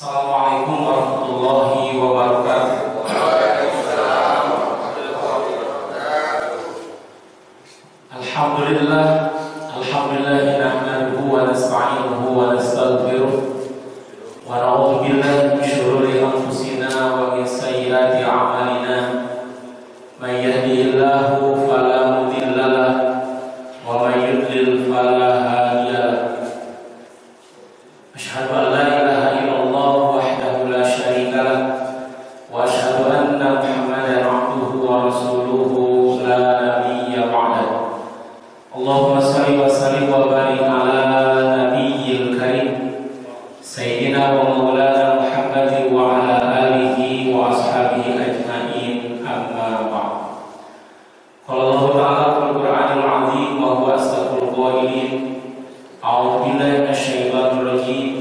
Assalamualaikum warahmatullahi wabarakatuh. Alhamdulillah, nahmaduhu wa nasta'inuhu wa nastaghfiruh wa na'udzu billahi min shururi anfusina wa min sayyiati a'malina. May yahdihillahu fala mudilla lahu wa may yudlil fala hadiya lahu. Asyhadu an la ilaha illallah wahdahu la syarika lahu wa asyhadu anna Muhammadan abduhu wa rasuluhu la nabiyya ba'dahu. Allahumma shalli wa sallim wa barik ala nabiyyil karim sayyidina wa maulana Muhammadin wa ala alihi wa ashabihi ajma'in, amma ba'd. Qala Allah ta'ala fil Qur'anil 'azim wa huwa asdaqul qailin. A'udzu billahi minasyaitonir rajim.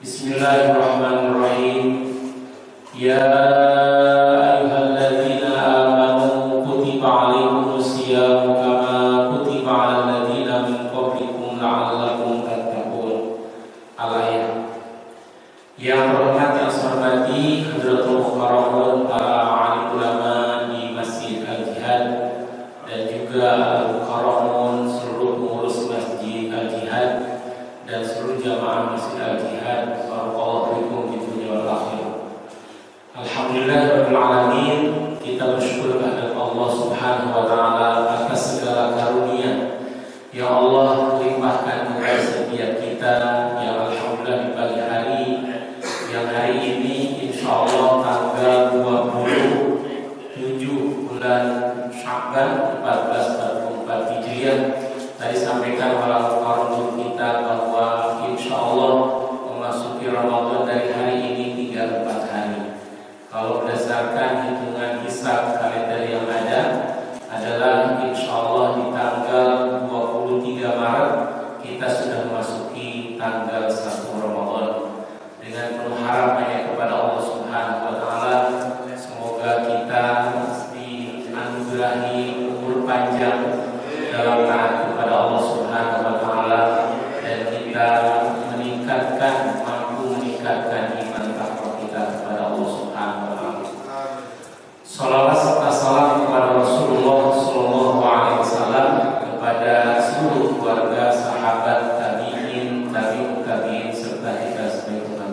Bismillahirrahmanirrahim. Ya ayyuhalladzina amanu kutiba 'alaikumus syiyamu kama kutiba 'alal ladzina min qablikum la'allakum tattaqun. Al-ayat. Yang terhormat, yang saya hormati Hadratul Mukarramun, para alim ulama di Masjid Al-Jihad dan juga Al-Mukarramun, seluruh pengurus Masjid Al-Jihad dan seluruh jamaah Masjid Al-Jihad. Barakallahu fikum fid dunya wal akhirah. Alhamdulillahirabbil alamin, kita bersyukur kepada Allah Subhanahu wa taala atas segala karunia yang Allah limpahkan kepada setiap kita. Yang alhamdulillah di pagi hari yang hari ini insyaallah tanggal 27 bulan Sya'ban 1444 Hijriah, tadi sampaikan oleh Al-Mukarramun kita bahwa insyaallah memasuki Ramadan dari hari ini tinggal 4 hari. Kalau berdasarkan hitungan hisab kalender yang ada adalah insyaallah di tanggal 23 Maret kita sudah memasuki tanggal 1 Ramadan. Dengan penuh harapan kepada Allah Subhanahu wa taala, semoga kita dianugerahi umur panjang dalam taat kepada Allah Subhanahu wa taala dan kita mampu meningkatkan iman takwa kita kepada Allah Subhanahu wa taala. Salawat serta salam kepada Rasulullah sallallahu alaihi wasallam, kepada seluruh keluarga, sahabat, tabi'in, tabi'ut tabi'in serta kita sebagai umat.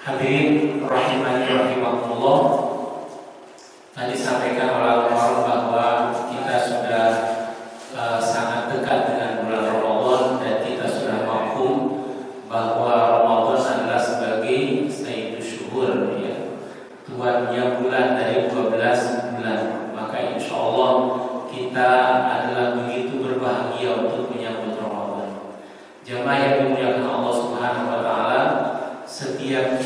Hadirin rahimani rahimakumullah. Tadi sampaikan oleh Al-Mukarram bahwa kita sudah sangat dekat dengan bulan Ramadan dan kita sudah mafhum bahwa Ramadan adalah sebagai sayyidus syuhur, ya, tuannya bulan dari 12 bulan. Maka insyaallah kita adalah begitu berbahagia untuk menyambut Ramadan. Jamaah yang dimuliakan Allah Subhanahu wa taala, setiap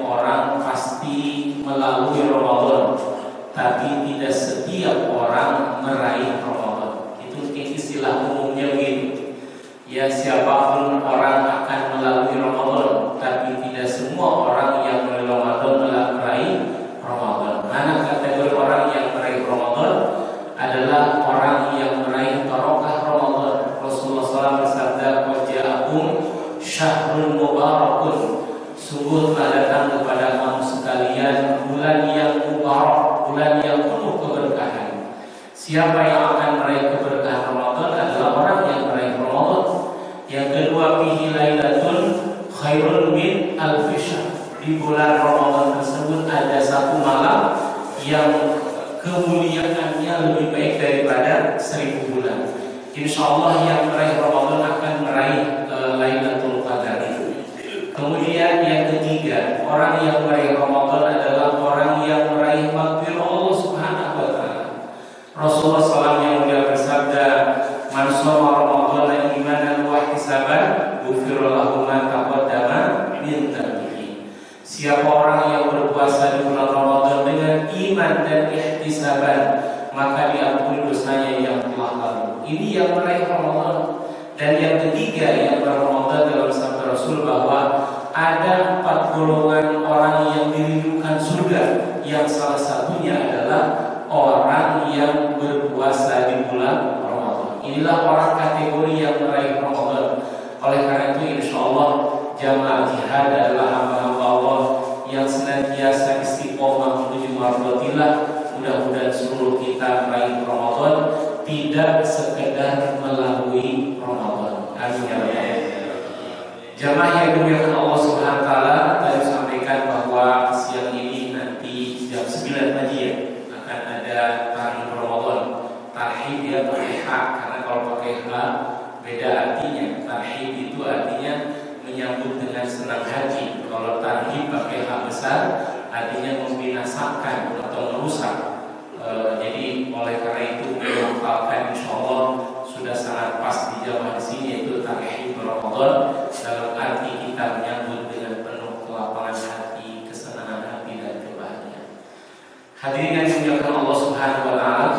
orang pasti melalui Ramadan, tapi tidak setiap orang meraih Ramadan. Itu istilah umumnya begitu. Ya, siapapun orang akan melalui Ramadan, tapi tidak semua orang yang melalui Ramadan meraih Ramadan. Mana kategori orang yang meraih Ramadan adalah orang yang meraih barokah Ramadan. Rasulullah SAW bersabda, "Waja'akum syahrul mubarakun." Sungguh telah datang kepada kamu sekalian bulan yang mubarak, bulan yang penuh keberkahan. Siapa yang akan meraih keberkahan Ramadan adalah orang yang meraih Ramadan. Yang kedua, fihi lailatun khairun min alfi syahr. Di bulan Ramadan tersebut ada satu malam yang kemuliaannya lebih baik daripada 1000 bulan. Insyaallah yang meraih Ramadan akan meraih Lailatul Qadar. Kemudian yang ketiga, orang yang meraih Ramadan adalah orang yang meraih maghfirah Allah Subhanahu wa taala. Rasulullah SAW yang mulia bersabda, "Man shoma Ramadhana imanan wa ihtisaban, ghufira lahu ma taqaddama min dhanbihi." Siapa orang yang berpuasa di bulan Ramadan dengan iman dan ihtisaban, maka diampuni dosanya yang telah lalu. Ini yang meraih Ramadan. Dan yang ketiga yang Ramadan dalam sabda Rasul bahwa ada 4 golongan orang yang dirindukan surga, yang salah satunya adalah orang yang berpuasa di bulan Ramadan. Inilah orang kategori yang meraih Ramadan. Oleh karena itu insyaallah jamaah jihad senantiasa istiqomah menuju marhatillah. Mudah-mudahan seluruh kita meraih Ramadan, tidak sekedar melalui Ramadan. Amin ya rabbal. Jamaah yang dimuliakan Allah Subhanahu wa taala, tadi sampaikan bahwa siang ini nanti jam 9 pagi ya akan ada tarhib Ramadan. Tarhib ya pakai H, karena kalau pakai H beda artinya. Tarhib itu artinya menyambut dengan senang hati. Kalau tarhib pakai H besar artinya membinasakan atau merusak. Jadi oleh karena itu menghafalkan insyaallah sudah sangat pas di jamaah di sini, yaitu tarhib Ramadan, dalam arti kita menyambut dengan penuh kelapangan hati, kesenangan hati dan kebahagiaan. Hadirin yang dimuliakan Allah Subhanahu wa taala,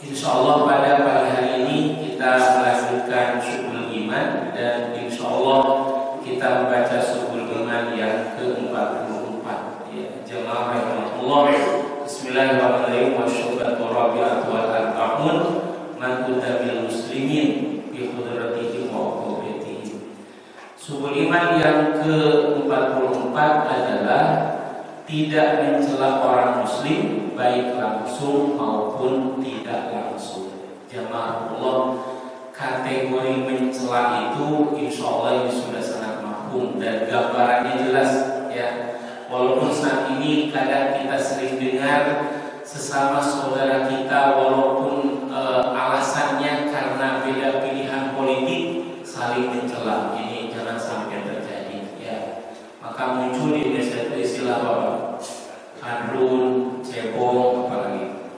insyaallah pada pagi hari ini kita melanjutkan Syubhul Iman, dan insyaallah kita membaca Syubhul Iman yang ke-44 ya. Jamaah rahimahullah, bismillahirrahmanirrahim. Wa syubhatu rabi'atu wal arba'un man bil muslimin bi qudratihi wa quwwatihi. Syubhul Iman yang ke-44 adalah tidak mencela orang muslim baik langsung maupun tidak langsung. Jamaah Allah, kategori mencela itu insyaallah ini sudah sangat mafhum dan gambarannya jelas ya. Walaupun saat ini kadang kita sering dengar sesama saudara kita, walaupun alasannya karena beda pilihan politik, saling mencela. Ini jangan sampai terjadi ya. Maka muncul di Indonesia itu istilah apa? Adrun, cebong, apalagi.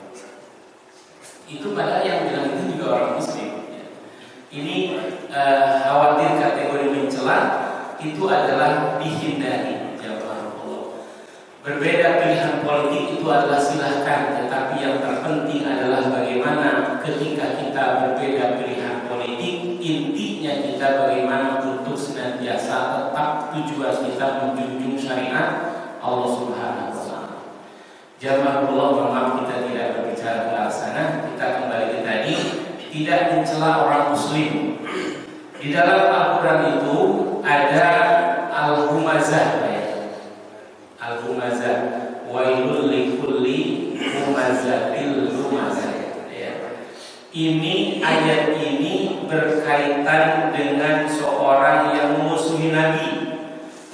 Itu padahal yang bilang itu juga orang muslim ya. Ini khawatir kategori mencela itu adalah dihindari. Berbeda pilihan politik itu adalah silahkan, tetapi yang terpenting adalah bagaimana ketika kita berbeda pilihan politik, intinya kita bagaimana untuk senantiasa tetap tujuan kita menjunjung syariat Allah Subhanahu wa taala. Jamaah Allah, maaf kita tidak berbicara ke arah sana, kita kembali ke tadi, tidak mencela orang muslim. Di dalam Al-Qur'an itu ada al-humazah. Al-humazah, wailul likulli humazatil lumazah ya. Ini ayat ini berkaitan dengan seorang yang memusuhi Nabi,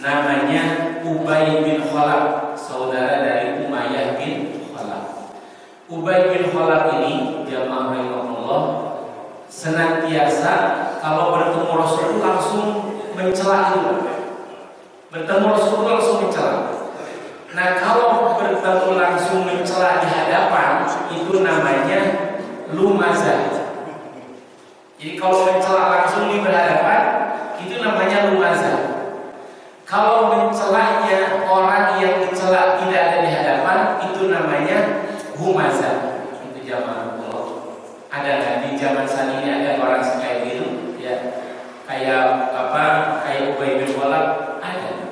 namanya Ubay bin Khalaf, saudara dari Umayyah bin Khalaf. Ubay bin Khalaf ini, jamaah rahimahullah, senantiasa kalau bertemu Rasul langsung mencela itu. Bertemu Rasul langsung mencela. Nah, kalau bertemu langsung mencela di hadapan itu namanya lumazah. Jadi kalau mencela langsung di berhadapan itu namanya lumazah. Kalau mencelanya orang yang dicela tidak ada di hadapan itu namanya humazah. Itu zaman dulu. Ada nggak di zaman saat ini ada orang kayak gitu? Ya, kayak apa? Kayak Ubay bin Khalaf ada.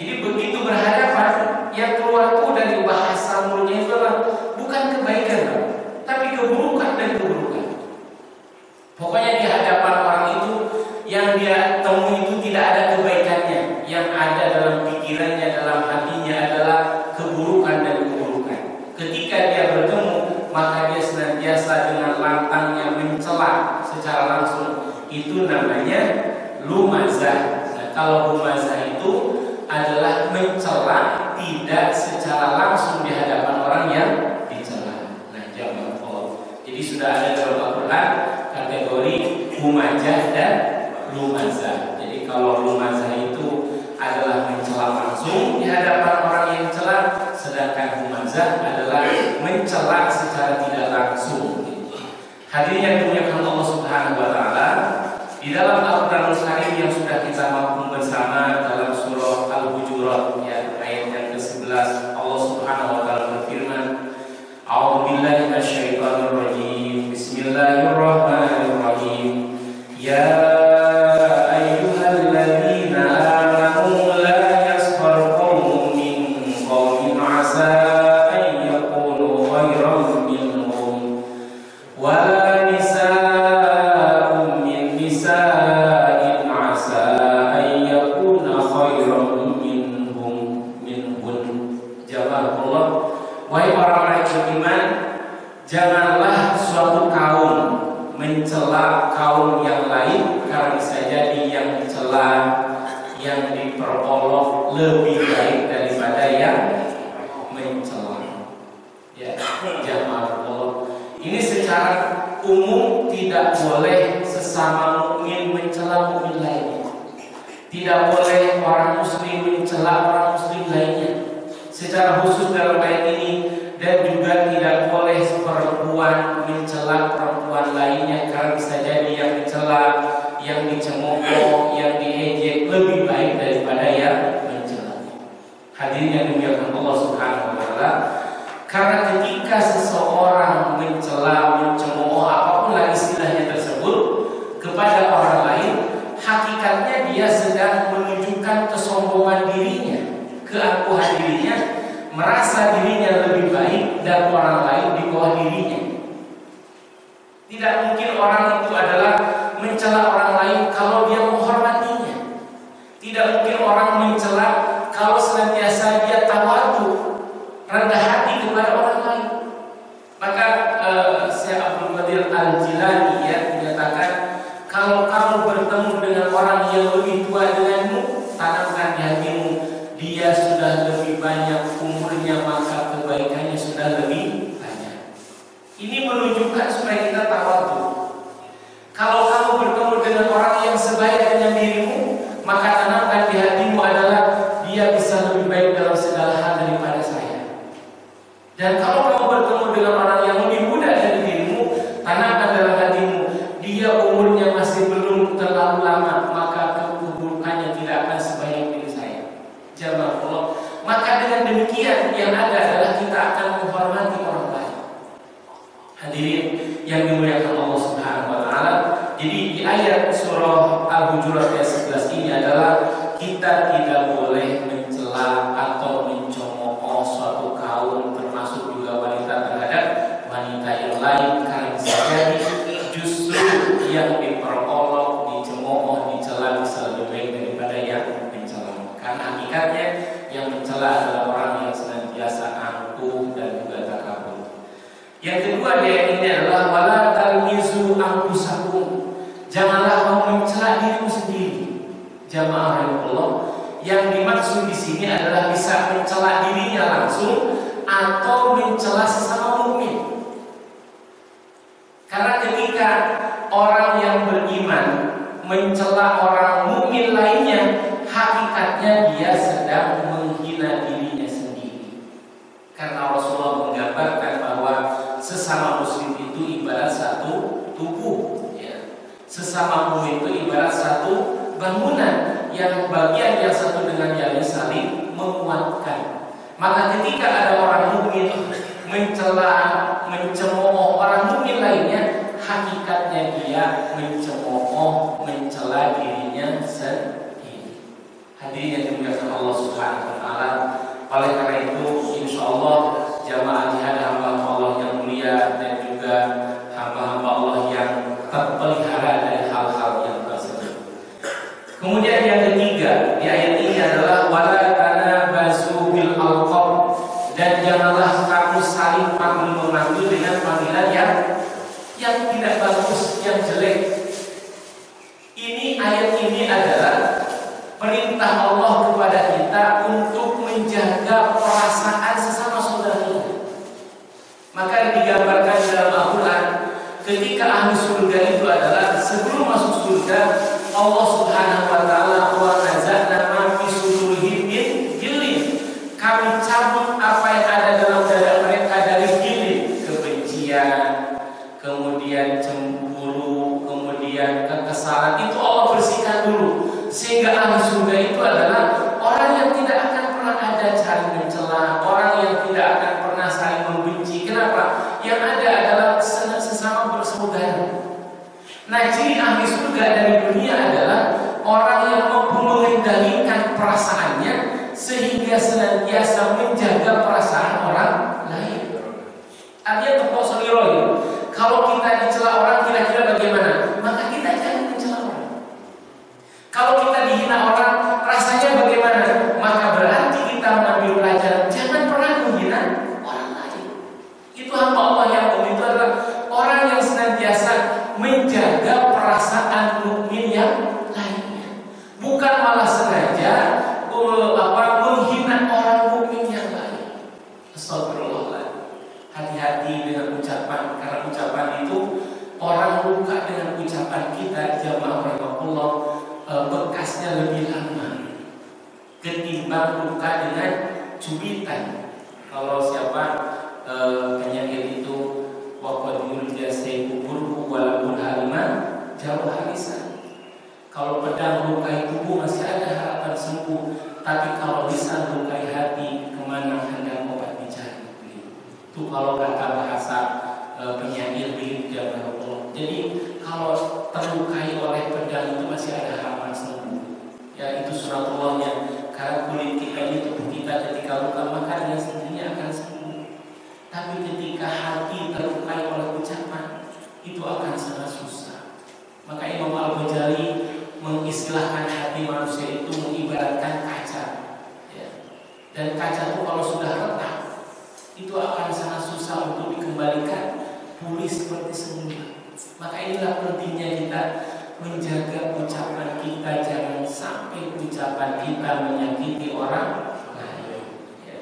Jadi begitu berhadapan, yang keluar itu dari bahasa mulutnya itu bukan kebaikan, tapi keburukan dan keburukan. Pokoknya di hadapan orang itu yang dia temui itu tidak ada kebaikannya, yang ada dalam pikirannya, dalam hatinya adalah keburukan dan keburukan. Ketika dia bertemu, maka dia senantiasa dengan lantangnya mencela secara langsung. Itu namanya lumazah. Nah, kalau lumazah itu adalah mencela tidak secara langsung di hadapan orang yang dicela. Nah, jamaah Allah. Jadi sudah ada dalam Al-Qur'an kategori humazah dan lumazah. Jadi kalau lumazah itu adalah mencela langsung di hadapan orang yang dicela, sedangkan humazah adalah mencela secara tidak langsung. Hadirin yang dimuliakan Allah Subhanahu wa taala, di dalam Al-Qur'anul Karim yang sudah kita mampu bersama dalam surah Al-Hujurat ya, ayat yang ke-11, Allah Subhanahu wa taala berfirman, A'udzubillahi minasyaitonir rajim. Bismillahirrahmanirrahim. Ya ayyuhalladzina amanu la yaskhar qaumun min qaumin 'asa an yakunu khairan minhum wa min yang dicela, yang diperolok lebih baik daripada yang mencela. Ya, jamaah Allah. Ini secara umum tidak boleh sesama mukmin mencela mukmin lainnya. Tidak boleh orang muslim mencela orang muslim lainnya. Secara khusus dalam ayat ini, dan juga tidak boleh perempuan mencela perempuan lainnya, karena bisa jadi yang dicela, yang dicemooh, yang diejek lebih baik daripada yang mencela. Hadirin yang dimuliakan Allah Subhanahu wa taala, karena ketika seseorang mencela, mencemooh, apapun lah istilahnya tersebut kepada orang lain, hakikatnya dia sedang menunjukkan kesombongan dirinya, keangkuhan dirinya, merasa dirinya lebih baik dan orang lain di bawah dirinya. Tidak mungkin orang itu adalah mencela orang lain kalau dia menghormatinya. Tidak mungkin orang mencela kalau senantiasa dia tawadu, rendah hati kepada orang lain. Maka Syekh Abdul Qadir Al-Jilani menyatakan, kalau kamu bertemu dengan orang yang lebih tua denganmu, tanamkan di hatimu, dia sudah lebih banyak umurnya, maka kebaikannya sudah lebih banyak. Ini menunjukkan supaya kita tawadu. Kalau kamu bertemu dengan orang yang sebaya dengan dirimu, maka tanamkan di hatimu adalah dia bisa lebih baik dalam segala hal daripada saya. Dan kalau kamu bertemu dengan orang yang lebih muda dari dirimu, tanamkan dalam hatimu, dia umurnya masih belum terlalu lama, maka keburukannya tidak akan sebanyak diri saya. Jamaah Allah. Maka dengan demikian yang ada adalah kita akan menghormati orang lain. Hadirin yang dimuliakan Allah Subhanahu wa taala. Jadi di ayat surah Al-Hujurat ayat 11 ini adalah kita tidak boleh mencela atau mencemooh suatu kaum, termasuk juga wanita terhadap wanita yang lain, karena bisa jadi justru yang diperolok, dicemooh, dicela bisa lebih baik daripada yang mencela. Karena hakikatnya yang mencela adalah orang yang senantiasa angkuh dan juga takabur. Yang kedua di ayat ini adalah wala talmizu anfusakum. Janganlah kamu mencela dirimu sendiri. Jamaah Allah, yang dimaksud di sini adalah bisa mencela dirinya langsung atau mencela sesama mukmin. Karena ketika orang yang beriman mencela orang mukmin lainnya, hakikatnya dia sedang menghina dirinya sendiri. Karena Rasulullah menggambarkan bahwa sesama muslim itu ibarat satu tubuh. Sesama mukmin itu ibarat satu bangunan yang bagian yang satu dengan yang lain saling menguatkan. Maka ketika ada orang mukmin mencela, mencemooh orang mukmin lainnya, hakikatnya dia mencemooh, mencela dirinya sendiri. Hadirin yang dimuliakan Allah Subhanahu wa taala. Oleh karena itu, insyaallah jamaah jihad hamba Allah yang mulia dan juga hamba-hamba Allah yang terpelihara dari hal-hal yang tersebut. Kemudian yang ketiga di ayat ini adalah wala tanabazu bil alqab, dan janganlah kamu saling panggil-memanggil dengan panggilan yang tidak bagus, yang jelek. Ini ayat ini adalah perintah Allah kepada kita untuk menjaga perasaan sesama saudara. Maka digambarkan dalam Al-Quran, ketika ahli surga itu adalah sebelum masuk surga, Allah Subhanahu wa taala wa nazana ma fi sudurihim min ghillin. Kami cabut apa yang ada dalam dada mereka dari ghillin, kebencian, kemudian cemburu, kemudian kekesalan, itu Allah bersihkan dulu. Sehingga ahli surga itu adalah orang yang tidak akan pernah ada saling mencela, orang yang tidak akan pernah saling membenci. Kenapa? Yang ada adalah sesama bersaudara. Nah, ciri ahli surga dari dunia adalah orang yang mampu mengendalikan perasaannya sehingga senantiasa menjaga perasaan orang lain. Artinya terposoliro. Kalau kita dicela orang, kira-kira bagaimana? Maka kita jangan mencela orang. Kalau kita dihina orang, rasanya bagaimana? Maka berarti kita mengambil pelajaran, jangan pernah menghina orang lain. Itu hamba Allah yang begitu adalah orang yang senantiasa menjaga perasaan mukmin yang lainnya. ketimbang luka dengan cubitan. Kalau siapa penyakit itu waqadul jasai kuburhu walaupun haliman jauh halisan. Kalau pedang lukai tubuh masih ada harapan sembuh, tapi kalau lisan lukai hati, kemana hendak obat dicari? Itu kalau kata bahasa penyair di zaman Allah. Jadi kalau terlukai oleh pedang itu masih ada harapan sembuh. Ya itu suratullahnya. Karena kulit kita ini, tubuh kita ketika luka maka dengan sendirinya akan sembuh. Tapi ketika hati terlukai oleh ucapan, itu akan sangat susah. Maka Imam Al-Ghazali mengistilahkan hati manusia itu mengibaratkan kaca, ya. Dan kaca itu kalau sudah retak, itu akan sangat susah untuk dikembalikan pulih seperti semula. Maka inilah pentingnya kita menjaga ucapan kita, jangan sampai ucapan kita menyakiti orang lain. Ya.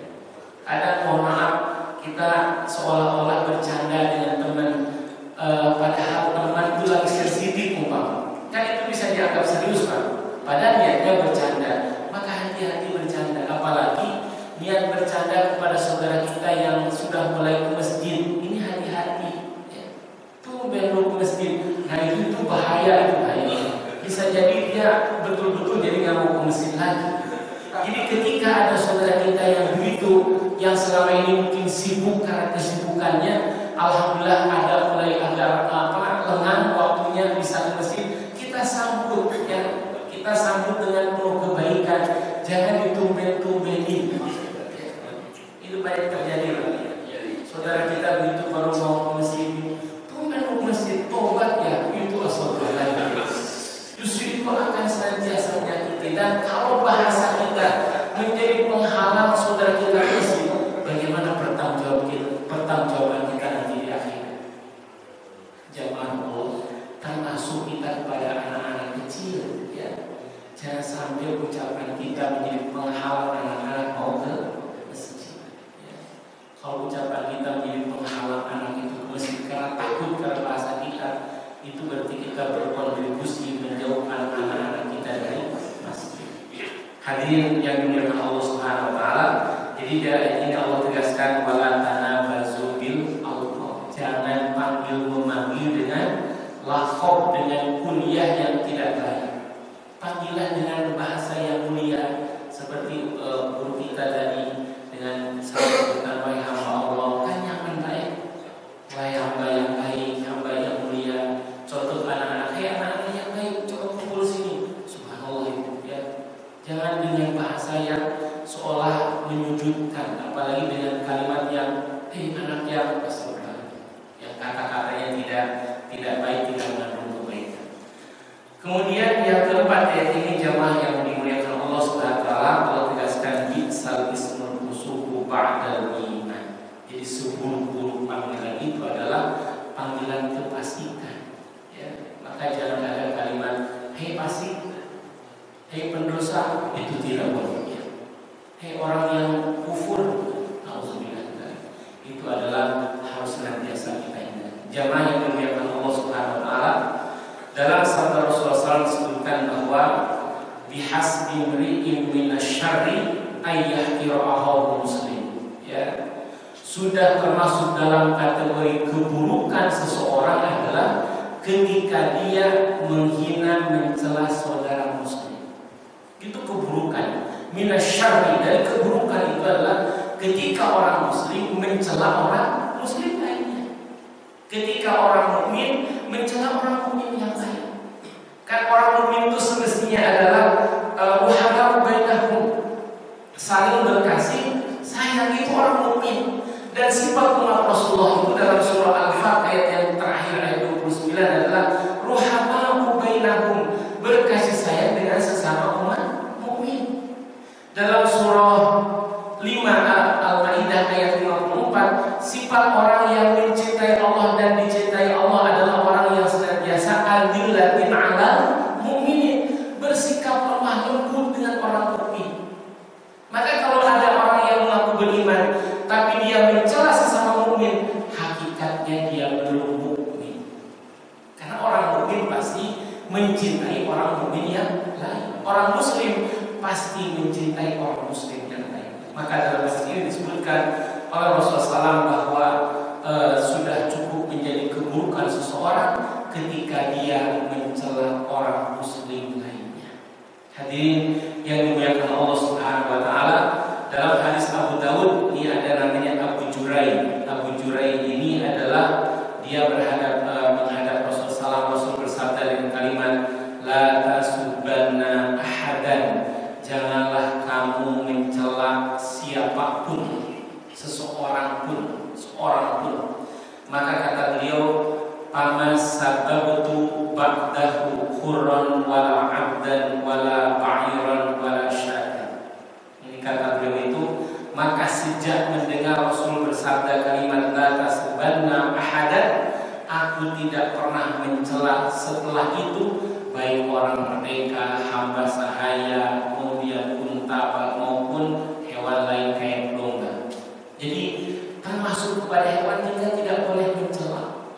Ada mohon maaf, kita seolah-olah bercanda dengan teman, padahal teman itu lagi sensitif umpama. Kan itu bisa dianggap serius Pak. Padahal niatnya bercanda. Maka hati-hati bercanda. Apalagi niat bercanda kepada saudara kita yang sudah mulai ke masjid. Ini hati-hati. Ya. Tuh belum ke masjid. Nah itu bahaya, itu bahaya. Bisa jadi dia betul-betul jadi nggak mau ke masjid lagi. Jadi ketika ada saudara kita yang begitu, yang selama ini mungkin sibuk karena kesibukannya, alhamdulillah ada mulai agak lengang waktunya bisa ke masjid, kita sambut ya, kita sambut dengan penuh kebaikan, jangan ditumben-tumbenin. Itu banyak terjadi. Saudara kita begitu baru mau ke masjid, tumben ke masjid, tobat ya, itu astagfirullahaladzim. Justru itu akan senantiasa menyakiti. Dan kalau bahasa kita menjadi penghalang saudara kita ke masjid, bagaimana pertanggungjawaban kita nanti di akhirat? Jamaah Allah, termasuk kita kepada anak-anak kecil, ya. Jangan sampai ucapan kita menjadi penghalang anak-anak mau ke masjid. Ya. Kalau ucapan kita menjadi penghalang anak itu ke masjid karena takut karena bahasa kita, itu berarti kita berkontribusi menjauhkan anak-anak kita dari masjid. Hadirin yang dimuliakan Allah Subhanahu wa taala, jadi dari ini Allah tegaskan wala tanabazu bil alqab. Jangan panggil memanggil dengan laqab, dengan kunyah yang tidak baik. Panggilan dengan bahasa yang mulia seperti guru kita tadi dengan sebutan wahai hamba Allah, kan nyaman baik. Wahai hamba yang baik, hamba yang mulia. Contoh anak-anak, anak-anak yang baik, coba kumpul sini. Subhanallah itu ya. Jangan dengan bahasa yang seolah menyujudkan, apalagi dengan kalimat yang anak yang yang kata-katanya tidak baik, tidak mengandung kebaikan. Kemudian yang keempat ayat ini jamaah yang dimuliakan Allah Subhanahu wa taala, Allah tegaskan bi'sal ismul fusuqu ba'dal iman. Jadi seburuk-buruk panggilan itu adalah panggilan kefasikan. Ya, maka jangan ada kalimat hei fasik, hei pendosa, itu tidak boleh. Ya. Hei orang yang kufur, nauzubillah, itu adalah harus senantiasa kita ingat. Jamaah yang dimuliakan Allah Subhanahu wa taala, dalam sabda Rasulullah SAW disebutkan bahwa bihasbi mri'in minasyarri ayyahkira ahahu muslim. Ya. Sudah termasuk dalam kategori keburukan seseorang adalah ketika dia menghina, mencela saudara muslim. Itu keburukan. Minasyarri, dari keburukan itu adalah ketika orang muslim mencela orang muslim lainnya. Ketika orang mukmin mencela orang mukmin yang lain. Kan orang mukmin itu semestinya adalah ruhama bainahum, saling berkasih, sayang, itu orang mukmin. Dan sifat umat Rasulullah itu dalam surah Al-Fatihah ayat yang terakhir ayat 29 adalah ruhama bainahum, berkasih sayang dengan sesama umat mukmin. Dalam surah 5 Al-Maidah ayat 54, sifat orang yang mencintai Allah dan dicintai Allah adalah orang yang senantiasa adillatin 'alal mu'minin, bersikap lemah lembut dengan orang mukmin. Maka kalau ada orang yang mengaku beriman tapi dia mencela sesama mukmin, hakikatnya dia belum mukmin. Karena orang mukmin pasti mencintai orang mukmin yang lain. Orang muslim pasti mencintai orang muslim yang lain. Maka dalam hadis ini disebutkan oleh Rasulullah SAW bahwa sudah cukup menjadi keburukan seseorang ketika dia mencela orang muslim lainnya. Hadirin yang dimuliakan Allah Subhanahu wa taala, dalam hadis Abu Dawud ini ada namanya Abu Jurai. Abu Jurai ini adalah dia menghadap Rasulullah SAW. Rasul bersabda dengan kalimat la tasubbanna ahadan, janganlah kamu mencela siapapun, seorang pun. Maka kata beliau, pamas sababtu ba'dahu khurran wala 'abdan wala ba'iran wala syatan. Ini kata beliau itu, maka sejak mendengar Rasul bersabda kalimat la tasubbanna ahadan, aku tidak pernah mencela setelah itu baik orang merdeka, hamba sahaya, kemudian unta maupun hewan lain kayak domba. Jadi termasuk kepada hewan kita tidak boleh mencela.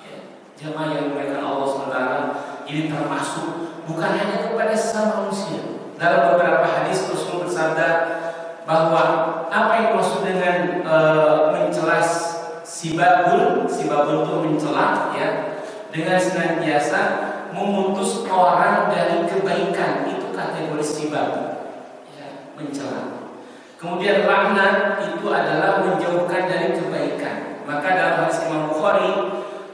Ya, jemaah yang dimuliakan Allah SWT, ini termasuk bukan hanya kepada sesama manusia. Dalam beberapa hadis Rasul bersabda bahwa apa yang dimaksud dengan mencela sibabun itu mencela, ya, dengan senantiasa memutus orang dari kebaikan, itu kategori sibab, ya, mencela. Kemudian laknat itu adalah menjauhkan dari kebaikan. Maka dalam hadis Imam Bukhari,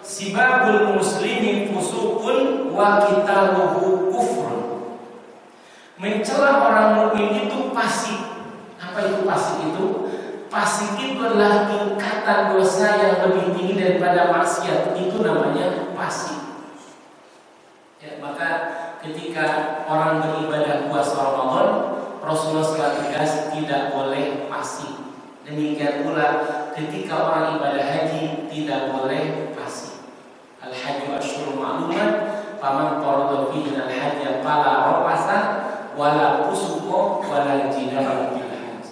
sibabul muslimi fusuqun wa qitaluhu kufrun. Mencela orang mukmin itu fasik. Apa itu fasik itu? Fasik itu adalah tingkatan dosa yang lebih tinggi daripada maksiat. Itu namanya fasik. Ya, maka ketika orang beribadah puasa Ramadan, Rasulullah SAW tegas tidak boleh fasik. Demikian pula ketika orang ibadah haji tidak boleh fasik. Al-hajju asyhurun ma'lumat, faman farada fihi al-hajja fala rafasa wala fusuqa wala jidala fil hajj.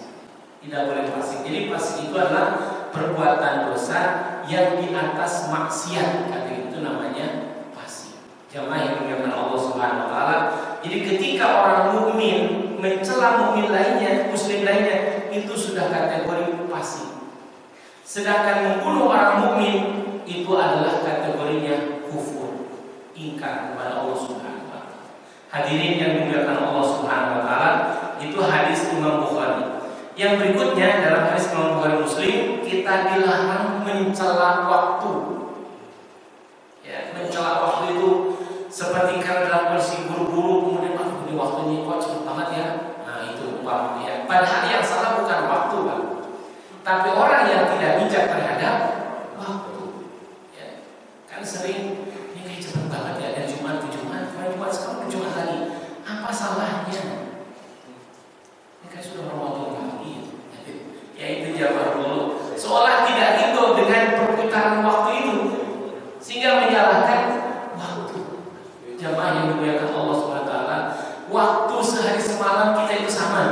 Tidak boleh fasik. Jadi fasik itu adalah perbuatan dosa yang di atas maksiat. Kata itu namanya jamaah yang dimuliakan Allah Subhanahu wa taala. Jadi ketika orang mukmin mencela mukmin lainnya, muslim lainnya, itu sudah kategori fasik. Sedangkan membunuh orang mukmin itu adalah kategorinya kufur, ingkar kepada Allah Subhanahu wa taala. Hadirin yang dimuliakan Allah Subhanahu wa taala, itu hadis Imam Bukhari. Yang berikutnya dalam hadis Imam Bukhari Muslim, kita dilarang mencela waktu. Ya, mencela waktu itu seperti karena dalam kondisi buru-buru, kemudian ini waktunya kok cepet banget ya. Nah itu umpamanya ya. Padahal yang salah bukan waktu, Pak, tapi orang yang tidak bijak terhadap waktu. Ya, kan sering ini kayak cepet banget ya, dan Jumat sekarang Jumat lagi. Apa salahnya? Ini kayak sudah Ramadan lagi. Ya itu jawab dulu. Seolah tidak hidup dengan perputaran waktu itu, sehingga menyalahkan waktu. Jamaah yang dimuliakan Allah SWT, waktu sehari semalam kita itu sama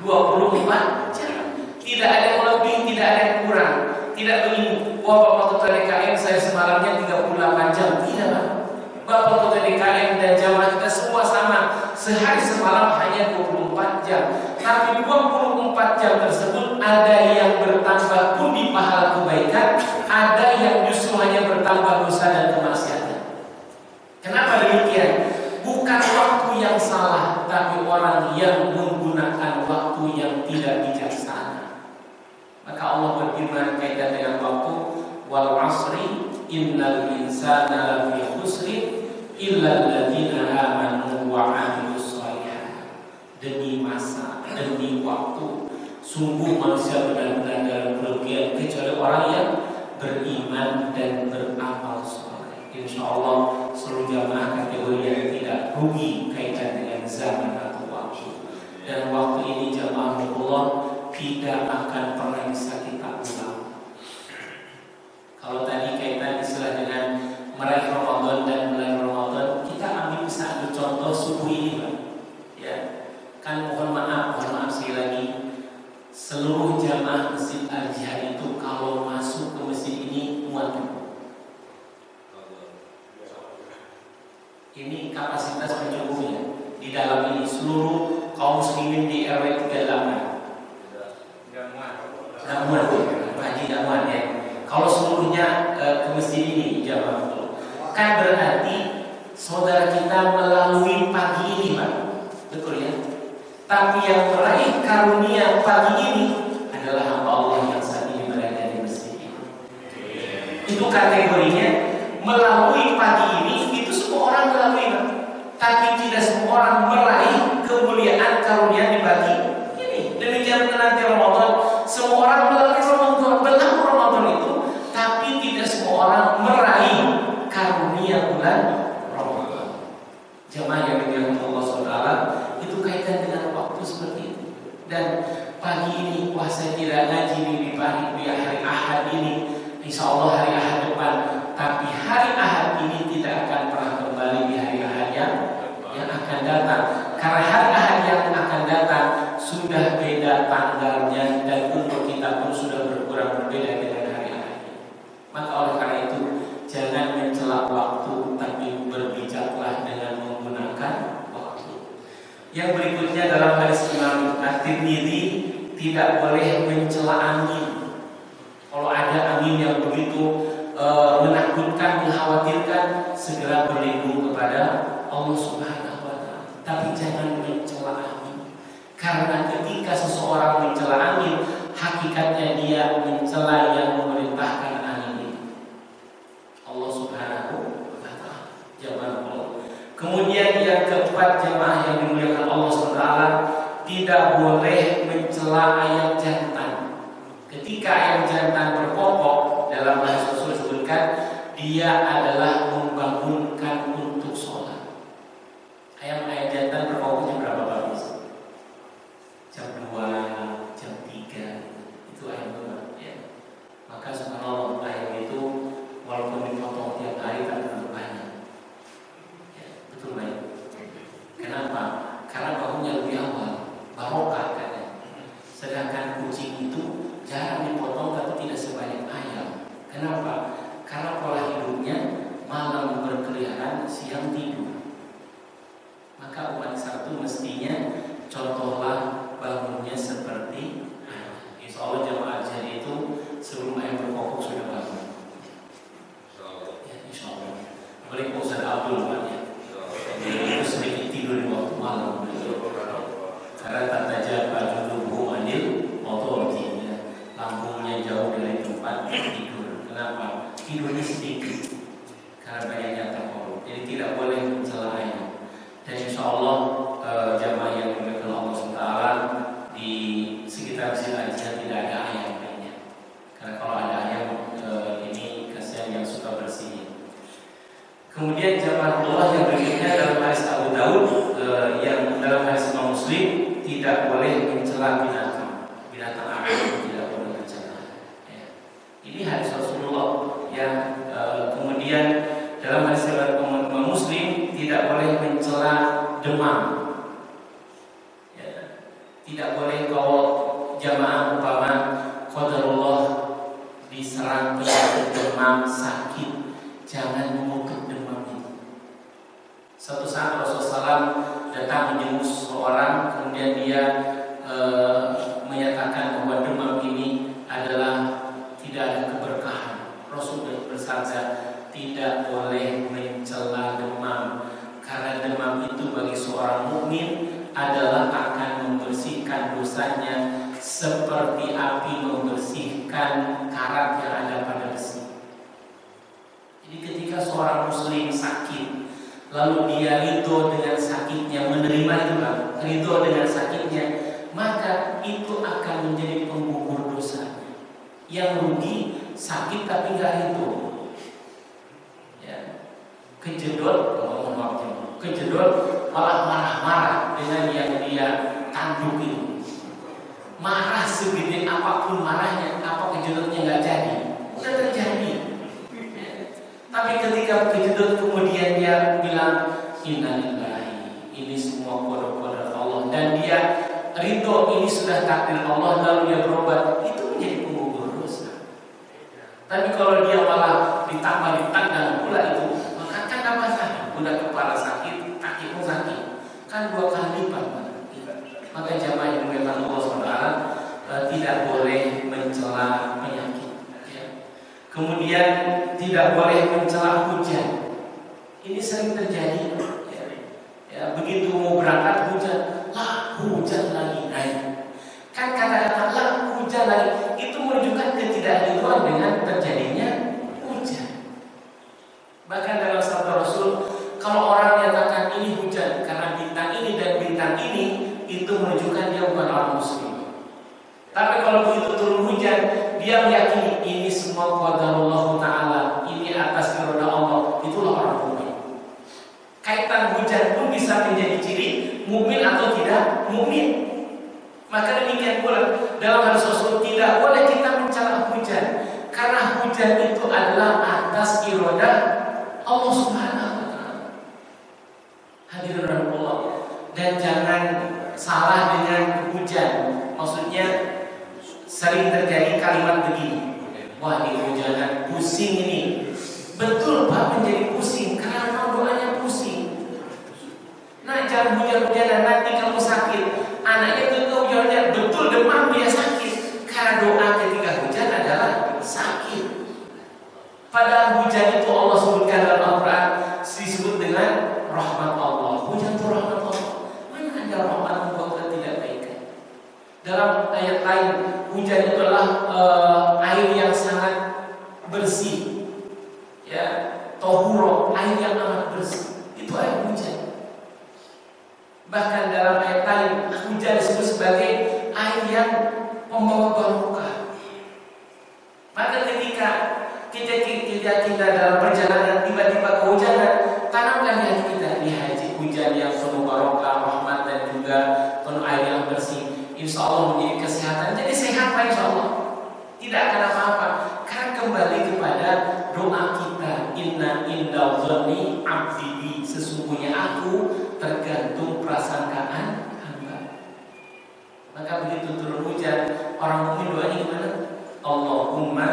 24 jam. Tidak ada yang lebih, tidak ada yang kurang. Tidak begini, wah Bapak Ketua DKM saya semalamnya 38 jam. Tidak, Pak. Bapak Ketua DKM dan jamaah kita semua sama, sehari semalam hanya 24 jam. Tapi 24 jam tersebut ada yang bertambah pundi pahala kebaikan, ada yang justru hanya bertambah dosa dan kemaksiatan. Kenapa demikian? Bukan waktu yang salah, tapi orang yang menggunakan waktu yang tidak bijaksana. Maka Allah berfirman kaitan dengan waktu, wal asri innal insana lafi khusrin illa alladziina aamanu wa 'amilus shalihat. Demi masa, demi waktu, sungguh manusia benar-benar dalam kerugian kecuali orang yang beriman dan beramal saleh. Insyaallah seluruh jamaah kategori yang tidak rugi kaitan dengan zaman atau waktu. Dan waktu ini jamaah Allah tidak akan pernah bisa kita ulang. Kalau tadi kaitan istilah dengan meraih Ramadan dan bulan Ramadan, kita bisa ambil contoh subuh ini, Pak. Ya, kan mohon maaf sekali lagi, seluruh jamaah Masjid Al-Jihad itu kalau masuk ke masjid ini muat. Ini kapasitas pencukupnya di dalam ini seluruh kaum muslimin di RW 38. Nggak muat, Pak Haji nggak muat ya. Kalau seluruhnya ke masjid ini jamaah, kan berarti saudara kita melalui pagi ini, Pak. Betul ya? Tapi yang meraih karunia pagi ini adalah hamba Allah yang saat ini berada di masjid ini. Itu kategorinya melalui pagi ini, itu semua orang melalui, Pak. Tapi tidak semua orang meraih kemuliaan karunia di pagi ini. Demikian nanti Ramadan, semua orang melalui Ramadan, berlaku Ramadan itu, tapi tidak semua orang meraih karunia bulan Ramadan. Jemaah yang dimuliakan Allah SWT, itu kaitan dengan waktu seperti itu. Dan pagi ini puasa tidak ngaji di hari Ahad ini, insya Allah hari Ahad depan. Tapi hari Ahad ini tidak akan pernah kembali di hari Ahad yang akan datang. Karena hari Ahad yang akan datang sudah beda tanggalnya dan umur kita pun sudah berkurang berbeda dengan hari Ahad. Maka oleh karena itu jangan mencela waktu, tapi berbijaklah dengan menggunakan waktu. Yang berikutnya dalam hadis Imam At-Tirmidzi, tidak boleh mencela angin. Kalau ada angin yang begitu menakutkan, mengkhawatirkan, segera berlindung kepada Allah Subhanahu wa Ta'ala. Tapi jangan mencela angin. Karena ketika seseorang mencela angin, hakikatnya dia mencela yang memerintahkan angin itu, Allah Subhanahu wa Ta'ala. Jamaah Allah. Kemudian yang keempat, jamaah yang dimuliakan Allah SWT, tidak boleh mencela ayam jantan. Ketika ayam jantan berkokok, dalam bahasa Rasul disebutkan dia adalah membangunkan untuk sholat. Ayam jantan berkokok jam berapa Pak? Jam 2, jam 3, itu ayam jantan ya. Maka subhanallah, ayam itu walaupun dipotong tiap hari tapi tetap banyak ya, betul baik. Kenapa? Karena bangunnya lebih awal, barokah katanya. Sedangkan kucing itu jarang dipotong tapi tidak sebanyak ayam. Kenapa? Karena pola hidupnya malam berkeliaran, siang tidur. Maka umat Islam mestinya contohlah bangunnya seperti ayam. Insya Allah jamaah jadi itu sebelum ayam berkokok sudah bangun. Ya, insya Allah. Boleh Ustaz Abdul Pak ya. Jadi itu sedikit tidur di waktu malam. Karena tak tajab dulu anil otoritinya, lambungnya jauh dari tempat tidur. Kenapa? Tidurnya sedikit karena banyaknya takut. Jadi tidak boleh mencela ayam. Dan insya Allah jamaah yang dimuliakan Allah SWT, di sekitar Masjid Al-Azhar tidak ada ayam lainnya. Karena kalau ada ayam ini kasihan yang suka bersih. Kemudian jamaah Allah yang berikutnya dalam hadis Abu Daud yang dalam hadis Imam Muslim, tidak boleh mencela binatang apa tidak boleh mencela. Ya. Ini hadis Rasulullah yang kemudian dalam hadis Imam Muslim tidak boleh mencela demam. Ya. Tidak boleh kalau jamaah umpama qadarullah diserang penyakit demam sakit, jangan mengutuk demam itu. Suatu saat Rasulullah SAW datang menjenguk seseorang, kemudian dia menyatakan bahwa demam ini adalah tidak ada keberkahan. Rasul bersabda, tidak boleh mencela demam, karena demam itu bagi seorang mukmin adalah akan membersihkan dosanya seperti api membersihkan karat yang ada pada besi. Jadi ketika seorang muslim sakit, lalu dia ridho dengan sakitnya, menerima itu kan, ridho dengan sakitnya, maka itu akan menjadi penggugur dosa. Yang rugi sakit tapi nggak ridho, ya, kejedot, kejedot malah marah-marah dengan yang dia tanduk itu, marah segede apapun marahnya, apa kejedotnya nggak jadi, udah terjadi. Tapi ketika kejedot kemudian dia bilang innalillahi, ini semua kode-kode Allah, dan dia ridho ini sudah takdir Allah, lalu dia berobat, itu menjadi penggugur dosa. Tapi kalau dia malah ditambah ditandang pula itu, maka kan apa saja, udah kepala sakit, kaki pun sakit, kan 2 kali lipat. jamaah yang dimuliakan Allah SWT, tidak boleh mencela penyakit. Ya. Kemudian tidak boleh mencela hujan. Ini sering terjadi. Ya, begitu mau berangkat hujan, lah hujan lagi. Nah, kan kata-kata lah hujan lagi itu menunjukkan ketidakriduan dengan terjadinya hujan. Bahkan dalam sabda Rasul, kalau orang nyatakan ini hujan karena bintang ini dan bintang ini, itu menunjukkan dia bukan orang muslim. Tapi kalau begitu turun hujan, dia meyakini ini semua qadarullah Ta'ala, ini atas kehendak Allah, itulah orang mukmin. Kaitan hujan pun bisa menjadi ciri mukmin atau tidak mukmin. Maka demikian pula dalam hadis Rasul, tidak boleh kita mencela hujan, karena hujan itu adalah atas iradah Allah Subhanahu wa Ta'ala. Hadirin Allah, dan jangan salah dengan hujan. Maksudnya sering terjadi kalimat begini, wah ini hujan pusing ini. Betul Pak, menjadi pusing karena doanya pusing. Nah, jangan hujan-hujanan nanti kamu sakit. Anaknya itu hujannya betul demam dia sakit, karena doa ketika hujan adalah sakit. Padahal hujan itu Allah sebutkan dalam Al-Quran disebut dengan rahmat Allah. Hujan itu rahmat Allah. Mana ada rahmat membuat ketidakbaikan? Dalam ayat lain, hujan itu adalah air yang sangat bersih. Ya, tohuro, air yang amat bersih. Itu air hujan. Bahkan dalam ayat lain, hujan disebut sebagai air yang membawa barokah. Maka ketika kita dalam perjalanan tiba-tiba kehujanan, tanamkan di hati kita, di haji hujan yang penuh barokah, rahmat dan juga penuh air yang bersih. Insya Allah menjadi kesehatan. Jadi sehat Pak, insya Allah. Tidak akan apa-apa. Karena kembali kepada doa kita, inna inda dzanni abdi, sesungguhnya aku tergantung prasangkaan hamba. Maka begitu turun hujan, orang mukmin doanya gimana? Allahumma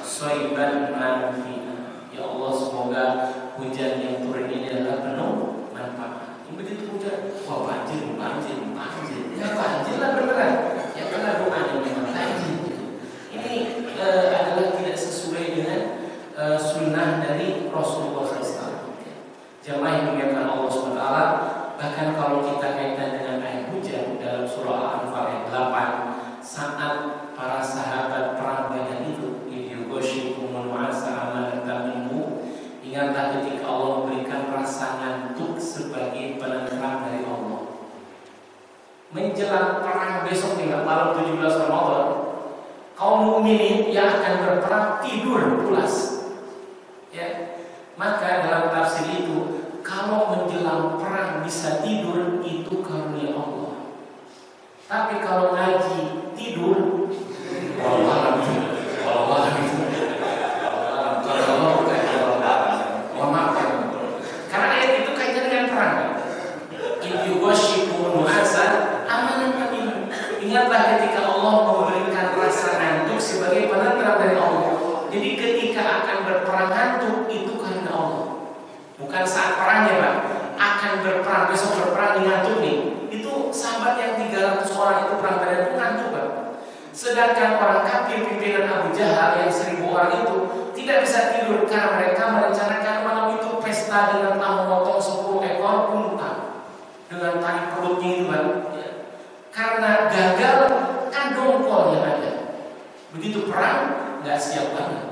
shayban manfi'an. Ya Allah, semoga hujan yang turun ini adalah penuh manfaat. Begitu hujan, wah banjir. Ya banjir lah beneran. Ya karena doanya memang banjir. Ini adalah tidak sesuai dengan sunnah dari Rasulullah SAW. Jamaah yang dimuliakan Allah SWT. Bahkan kalau kita kaitan dengan air hujan dalam surah Al-Anfal ayat 8, saat para sahabat perang Badar itu, yughashyikum nu'asa amanatan minhu, ingatlah ketika Allah memberikan rasa ngantuk sebagai penerang dari Allah. Menjelang perang besok nih, malam 17 Ramadan, kaum mukminin yang akan berperang tidur pulas. Ya, maka dalam tafsir itu, kalau menjelang perang bisa tidur itu karunia Allah. Tapi kalau ngaji tidur, Allah karena ayat itu kaitannya dengan perang. Yughashyikum nu'asa amanatan minhu. Ingatlah ketika Allah memberikan rasa ngantuk sebagai penenteram dari Allah. Jadi ketika akan berperang ngantuk itu karena Allah. Bukan saat perangnya Pak. Akan berperang, besok berperang ngantuk nih. Itu sahabat yang 300 orang itu perang Badar itu ngantuk Pak. Sedangkan orang kafir pimpinan Abu Jahal yang 1000 orang itu tidak bisa tidur karena mereka merencanakan malam itu pesta dengan memotong 10 ekor unta dengan tarik perutnya itu Pak. Ya. Karena gagal kan dongkol yang ada. Begitu perang nggak siap banget.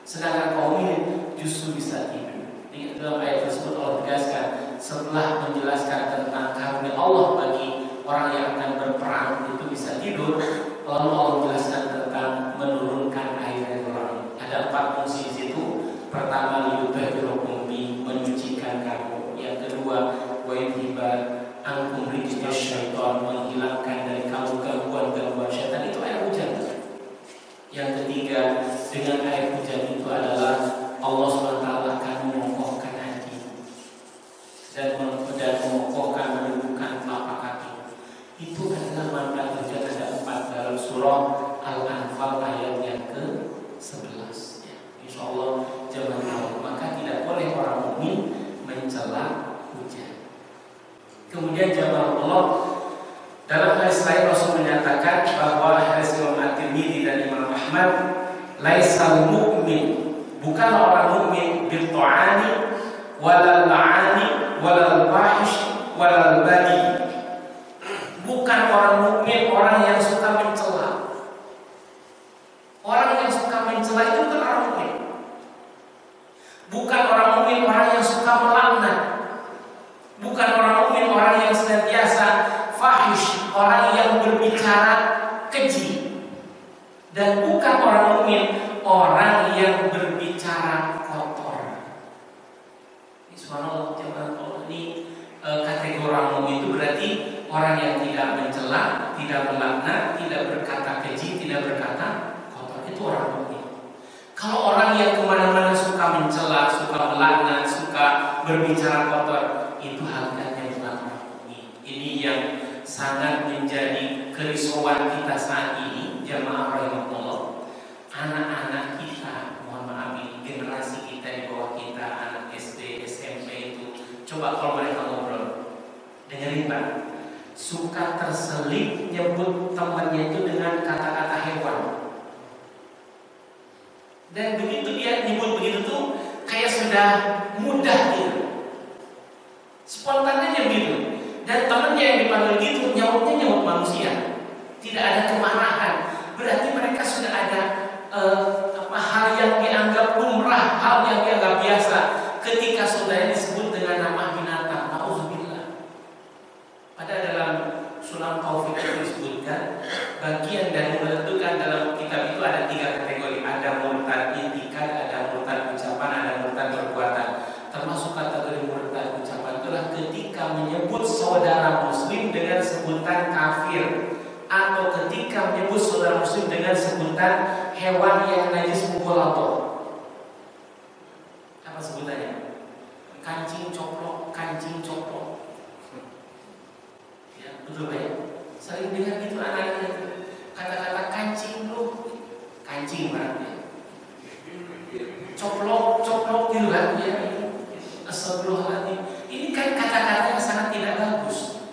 Sedangkan kaum ini justru bisa tidur. Di dalam ayat tersebut Allah tegaskan, setelah menjelaskan tentang karunia Allah bagi orang yang akan berperang itu bisa tidur, lalu Allah menjelaskan tentang menurunkan air dari langit. Ada 4 fungsi di situ. Pertama, liyutahhirukum bi, menyucikan kamu. Yang kedua, wa yudhiba ankum rijza syaitan, menghilangkan dari kamu gangguan-gangguan syaitan. Itu air hujan. Yang ketiga, dengan air hujan itu adalah Allah SWT akan mengokohkan hati dan mengokohkan, menumbuhkan telapak kaki. Itu adalah manfaat hujan. Ada 4 dalam surah Al-Anfal ayat yang ke-11. Ya, insya Allah jangan tahu. Maka tidak boleh orang mukmin mencela hujan. Kemudian jamaah Allah, Dalam hadis lain Rasul menyatakan bahwa hadis Imam At-Tirmidzi dan Imam Ahmad, laisal mu'min, bukan orang mukmin bil tu'ani walal la'ani walal fahish walal badi. Bukan orang mukmin orang yang suka mencela. Orang yang suka mencela itu bukan orang mukmin. Bukan orang mukmin orang yang suka melaknat. Bukan orang mukmin orang yang senantiasa fahish, orang yang berbicara keji. Dan bukan orang mukmin orang yang berbicara kotor. Subhanallah, ini kategori orang mukmin itu berarti orang yang tidak mencela, tidak melaknat, tidak berkata keji, tidak berkata kotor. Itu orang mukmin. Kalau orang yang kemana-mana suka mencela, suka melaknat, suka berbicara kotor, itu hakikatnya bukan orang mukmin. Ini yang sangat menjadi kerisauan kita saat ini, jamaah rahimahullah. Anak-anak kita, mohon maaf ini generasi kita di bawah kita, anak SD, SMP itu, coba kalau mereka ngobrol, dengerin Pak, suka terselip nyebut temannya itu dengan kata-kata hewan. Dan begitu dia nyebut begitu tuh kayak sudah mudah gitu, spontan aja gitu. Dan temannya yang dipanggil gitu nyautnya nyaut manusia, tidak ada kemarahan. Berarti mereka sudah ada hal yang dianggap lumrah, hal yang dianggap biasa. Ketika saudaranya disebut dengan nama binatang, nauzubillah. Pada dalam Sunan Taufik disebutkan bagian dari menentukan dalam kitab itu ada 3 kategori. Ada murtad intikad, ada murtad ucapan, ada murtad perbuatan. Termasuk kategori murtad ucapan itulah ketika menyebut saudara muslim dengan sebutan kafir, atau ketika menyebut saudara muslim dengan sebutan hewan yang najis mukulator. Apa sebutannya? Kancing coplok, kancing coplok. Ya, betul ya? Sering dengar gitu anak-anak kata-kata kancing lu, kancing berarti. Coplok, coplok gitu kan ya. Astagfirullahaladzim. Ini kan kata-kata yang sangat tidak bagus.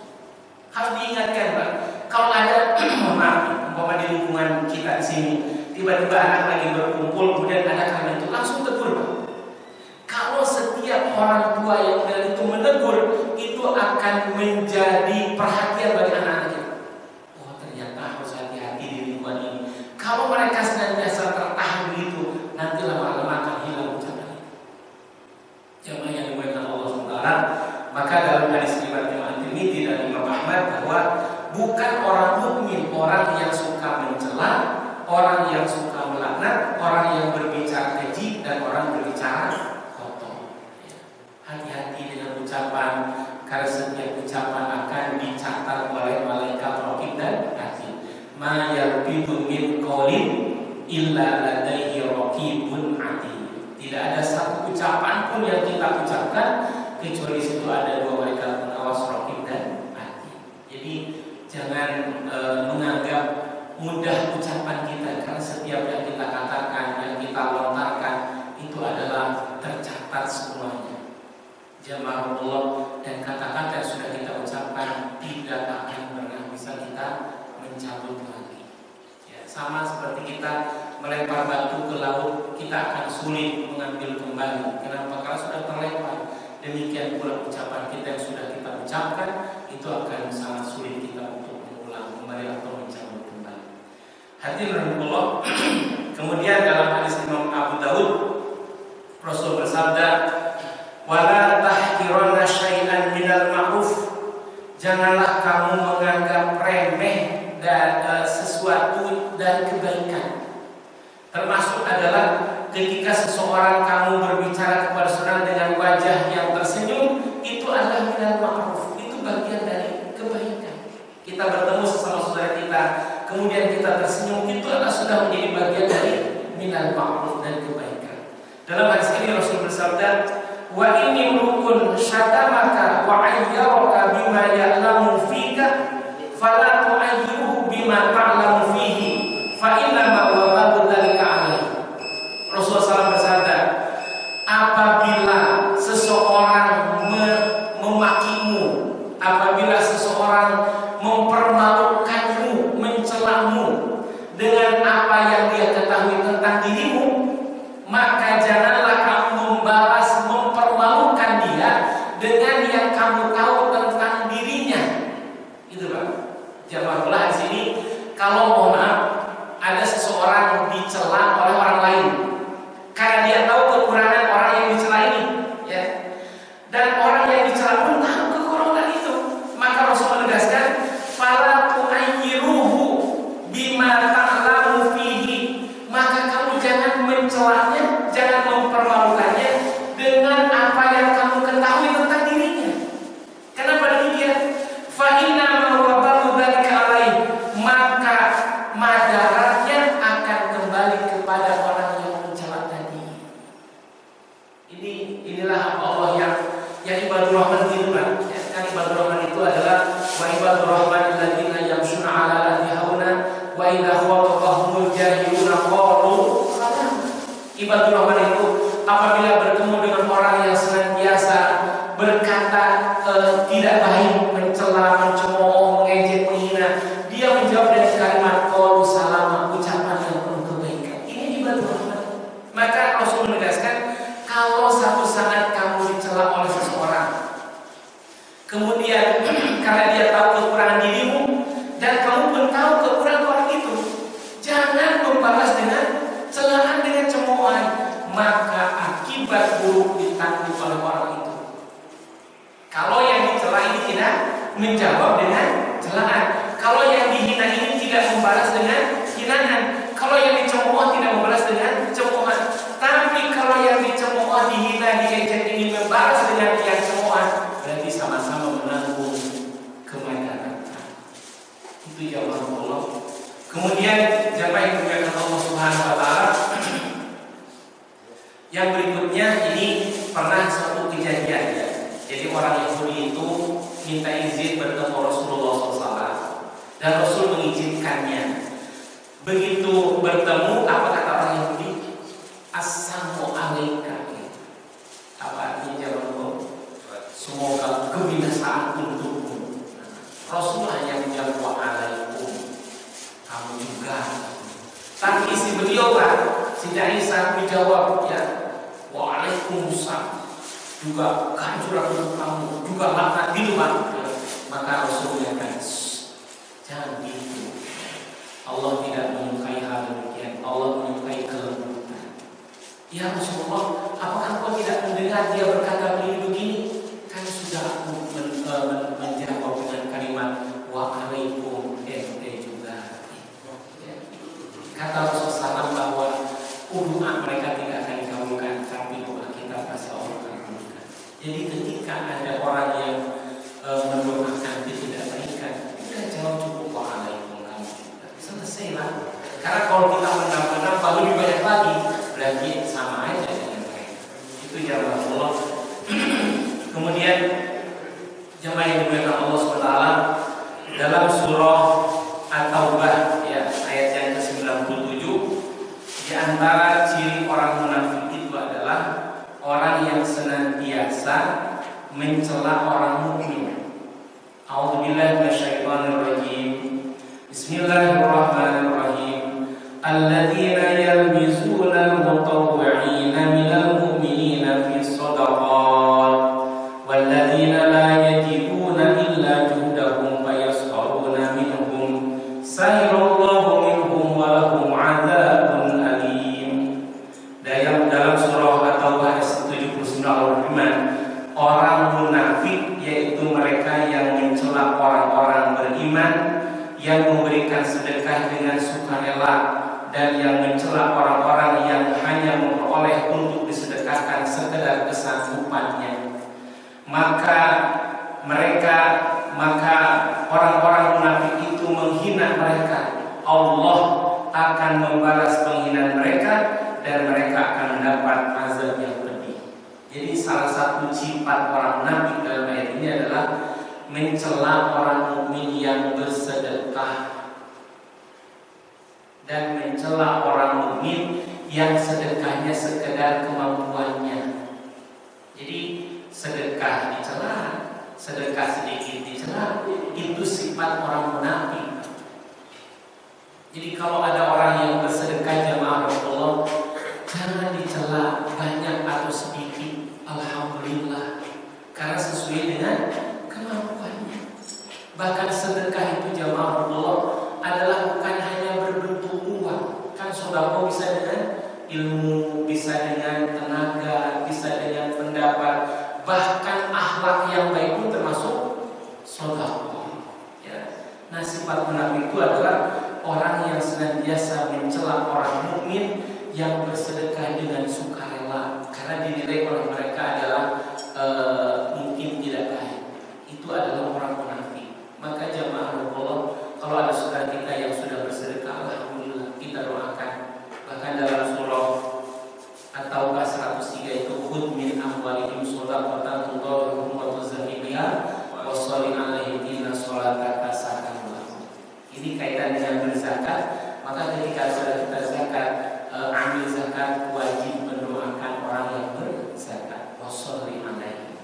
Harus diingatkan, Pak. Kalau ada maaf, umpama di lingkungan kita di sini, tiba-tiba anak lagi berkumpul, kemudian ada kalimat itu langsung tegur, Pak. Kalau setiap orang tua yang benar itu menegur, itu akan menjadi perhatian bagi anak-anak kita. Oh, ternyata harus hati-hati di lingkungan ini. Kalau mereka senantiasa tertahan begitu, nanti lama-lama akan hilang ucapan itu. Jamaah yang dimuliakan Allah SWT. Maka dalam hadis riwayat Imam At-Tirmidzi dan Imam Ahmad bahwa bukan orang mukmin orang yang suka mencela, orang yang suka melaknat, orang yang berbicara keji, dan orang berbicara kotor. Hati-hati dengan ucapan, karena setiap ucapan akan dicatat oleh malaikat raqib dan atid. Ma yalfidu min qaulin illa ladaihi raqibun atid. Tidak ada satu ucapan pun yang kita ucapkan kecuali situ ada 2 malaikat pengawas raqib dan atid. Jadi jangan menganggap mudah ucapan kita, karena setiap yang kita katakan, yang kita lontarkan itu adalah tercatat semuanya. Jamaah Allah, dan kata-kata yang sudah kita ucapkan tidak akan pernah bisa kita mencabut lagi. Ya, sama seperti kita melempar batu ke laut, kita akan sulit mengambil kembali. Kenapa? Karena sudah terlempar. Demikian pula ucapan kita yang sudah kita ucapkan itu akan sangat sulit kita untuk mengulang kembali atau mencabut kembali. Hadirin Allah. Kemudian dalam hadis Imam Abu Daud, Rasul bersabda, "Wala tahqiranna syai'an minal ma'ruf." Janganlah kamu menganggap remeh dan sesuatu dari kebaikan. Termasuk adalah ketika seseorang kamu berbicara kepada saudara dengan wajah yang tersenyum, itu adalah minal ma'ruf. Itu bagian dari kebaikan. Kita bertemu sesama saudara kita, kemudian kita tersenyum, itu adalah sudah menjadi bagian dari minal ma'ruf dan kebaikan. Dalam hadis ini Rasul bersabda, "Wa inni murukun syatamaka wa ayyaraka bima ya'lamu fika, fala tu'ayyiruhu bima ta'lamu fihi, fa inna ma wabadu dzalika 'alaihi." Rasulullah SAW bersabda, apabila seseorang memakimu, apabila seseorang mempermalukanmu, mencelamu dengan apa yang dia ketahui tentang dirimu, maka janganlah kamu membalas mempermalukan dia dengan yang kamu tahu tentang dirinya. Itu Pak. Jawablah di sini, kalau mohon maaf ada seseorang dicela oleh orang lain karena dia tahu kekurangan orang yang dicela ini, ya. Dan orang yang dicela pun tahu kekurangan itu, maka Rasul menegaskan, fala tu'ayyiruhu bima ta'lamu fihi, maka kamu jangan mencelanya, jangan mempermalukannya dengan apa yang kamu ketahui tentang dirinya. Kenapa demikian? Fa inna ma wabatu dzalika alaih, maka madaratnya akan kembali kepada orang yang mencela tadi. Inilah Allah yang ibadur rahman itu kan. Kan ibadur rahman itu adalah wa ibadur rahman alladziina yamshuna 'ala al-ardi hauna wa idza khatabahumul jahiluna qalu salam. Ibadur rahman itu apabila bertemu dengan orang yang senantiasa berkata tidak baik, mencela, mencemooh, mengejek, menghina, dia menjawab dengan kalimat qalu salam, ucapan yang penuh kebaikan. Ini ibadur rahman. Maka Rasul menegaskan, kalau satu saat kamu dicela oleh seseorang, kemudian karena dia tahu kekurangan dirimu dan kamu pun tahu kekurangan orang itu, jangan membalas dengan celaan, dengan cemoohan, maka akibat buruk ditanggung oleh orang itu. Kalau yang dicela ini tidak menjawab dengan celaan, kalau yang dihina ini tidak membalas dengan hinaan, kalau yang dicemooh tidak membalas dengan cemoohan. Tapi kalau yang dicemooh, dihina, diejek ini membalas dengan yang cemoohan, berarti sama-sama menanggung kemadaratan. Itu jawaban Allah. Kemudian jamaah yang dimuliakan Allah Subhanahu wa taala, yang berikutnya ini pernah suatu kejadian ya. Jadi orang Yahudi itu minta izin bertemu Rasulullah SAW dan Rasul mengizinkannya. Begitu bertemu, apa kata orang Yahudi? Assalamu alaika. Apa artinya jawab? Semoga kebinasaan untukmu. Rasul hanya menjawab wa alaikum, kamu juga. Tapi isi beliau kan, Siti Aisyah menjawab ya wa alaikumussalam, juga kehancuran untuk kamu, juga laknat gitu kan. Maka Rasul menyatakan, jangan gitu. Allah tidak menyukai hal demikian. Allah menyukai kelembutan. Ya Rasulullah, apakah kau tidak mendengar dia berkata begini? Kan sudah aku menjawab dengan kalimat wa alaikum juga. Ya. Kata Rasulullah SAW bahwa doa mereka tidak akan dikabulkan, tapi doa kita pasti Allah kabulkan. Jadi ketika ada orang yang mendoakan tidak baikkan, kita jawab cukup wa alaikum juga. Selesailah. Karena kalau kita menambah lebih banyak lagi, berarti sama aja dengan mereka. Itu jawaban Allah. Kemudian jemaah yang dimuliakan Allah SWT, dalam surah At-Taubah ya, ayat yang ke-97, di antara ciri orang munafik itu adalah orang yang senantiasa mencela orang mukmin. A'udzubillahi minasyaitonirrajim. Bismillahirrahmanirrahim. Alladzina yalmizuna al-mutawwi'ina minal mu'minina fi shadaqat walladzina la yajiduna illa juhdahum fayaskharuna minhum sayrallahu minhum wa lahum 'adzabun alim. Dalam surah At-Taubah ayat 79 Allah, orang munafik yaitu mereka yang mencela orang-orang beriman, yang memberikan sedekah dengan sukarela, dan yang mencela orang-orang yang hanya memperoleh untuk disedekahkan sekedar kesanggupannya. Maka orang-orang munafik itu menghina mereka. Allah akan membalas penghinaan mereka dan mereka akan mendapat azab yang pedih. Jadi salah satu sifat orang munafik dalam ayat ini adalah mencela orang mukmin yang bersedekah dan mencela orang mukmin yang sedekahnya sekedar kemampuannya. Jadi sedekah dicela, sedekah sedikit dicela, itu sifat orang munafik. Jadi kalau ada orang yang bersedekah jamaah Rasulullah, jangan dicela banyak atau sedikit, alhamdulillah, karena sesuai dengan kemampuannya. Bahkan sedekah itu jamaah Rasulullah adalah bukan hanya berbentuk uang. Kan sedekah bisa dengan ilmu, bisa dengan tenaga, bisa dengan pendapat, bahkan akhlak yang baik pun termasuk sedekah. Ya. Nah, sifat munafik itu adalah orang yang senantiasa mencela orang mukmin yang bersedekah dengan sukarela karena dinilai oleh mereka adalah mungkin tidak baik. Itu adalah orang munafik. Maka jamaah Allah, kalau ada saudara kita yang sudah bersedekah, alhamdulillah kita doakan. Bahkan dalam surah At-Taubah 103 itu khudh min amwalihim shadaqatan tudahhiruhum wa tuzakki biha wa shalli 'alaihim inna sholataka sakanun lahum. Ini kaitan dengan berzakat. Maka ketika sudah kita zakat, ambil zakat, wajib mendoakan orang yang berzakat. Wa shalli 'alaihim.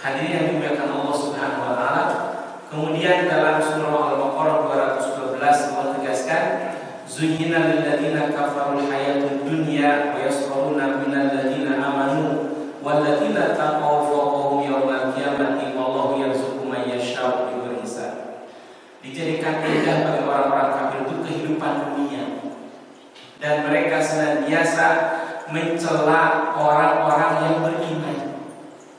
Hadirin yang dimuliakan Allah Subhanahu wa taala. Kemudian dalam surah Al-Baqarah 212 Allah tegaskan, zuyyina lil ladzina kafarul hayatud dunya wa yasruna minal ladzina amanu wal ladzina taqaw fawqahum yaumal qiyamati wallahu yarzuqu man yasha'u bighairi hisab. Dijadikan indah bagi orang-orang kafir itu kehidupan dunia, dan mereka senantiasa mencela orang-orang yang beriman.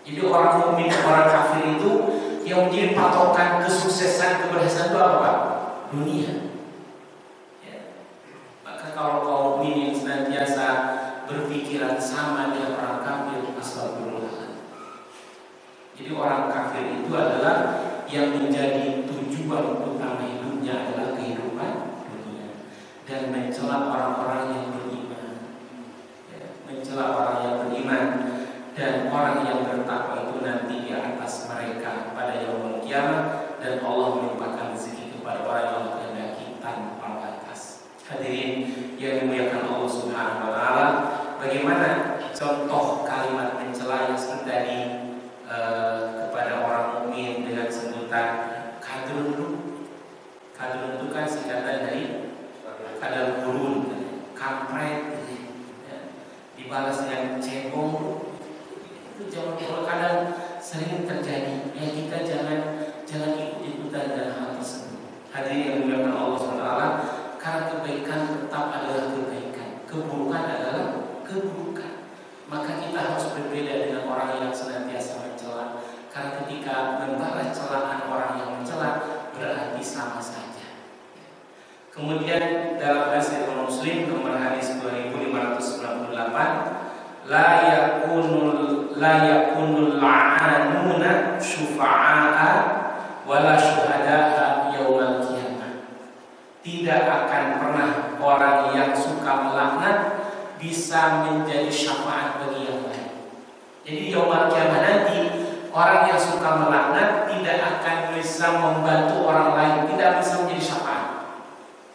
Jadi orang mukmin, orang kafir itu yang menjadi patokan kesuksesan, keberhasilan itu apa, Pak? Dunia. Ya. Maka kalau kaum mukmin yang senantiasa berpikiran sama dengan orang kafir, astagfirullah. Jadi orang kafir itu adalah yang menjadi tujuan utama hidupnya adalah kehidupan dunia dan mencela orang-orang yang beriman. Ya. Mencela orang yang beriman dan orang yang bertakwa itu nanti di atas mereka pada yaumul qiyamah, dan Allah melimpahkan rezeki kepada orang yang Allah kehendaki tanpa batas. Hadirin yang dimuliakan Allah Subhanahu wa taala, bagaimana contoh kalimat mencela yang seperti tadi kepada orang mukmin dengan sebutan kadrun. Kadrun itu kan singkatan dari kadal burun, kampret, ya. Dibalas dengan cebong. Itu jangan, kalau kadang sering terjadi, ya kita jangan ikut-ikutan dalam hal tersebut. Hadirin yang dimuliakan Allah SWT, karena kebaikan tetap adalah kebaikan, keburukan adalah keburukan. Maka kita harus berbeda dengan orang yang senantiasa mencela, karena ketika membalas celaan orang yang mencela berarti sama saja. Kemudian dalam hadis Imam Muslim nomor hadis 2598, la yakunul la'anuna syufa'a wala syuhada'a yaumal qiyamah. Tidak akan pernah orang yang suka melaknat bisa menjadi syafaat bagi yang lain. Jadi yaumal qiyamah nanti orang yang suka melaknat tidak akan bisa membantu orang lain, tidak bisa menjadi syafaat.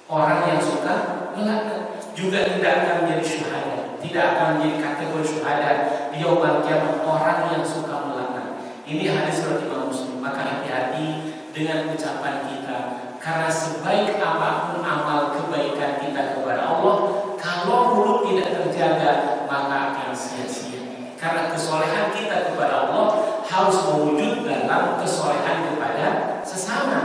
Orang yang suka melaknat juga tidak akan menjadi syuhada, tidak akan menjadi kategori syuhada di yaumul qiyamah orang yang suka melaknat. Ini hadis riwayat Imam Muslim. Maka hati-hati dengan ucapan kita, karena sebaik apapun amal kebaikan kita kepada Allah, kalau mulut tidak terjaga maka akan sia-sia. Karena kesolehan kita kepada Allah harus mewujud dalam kesolehan kepada sesama,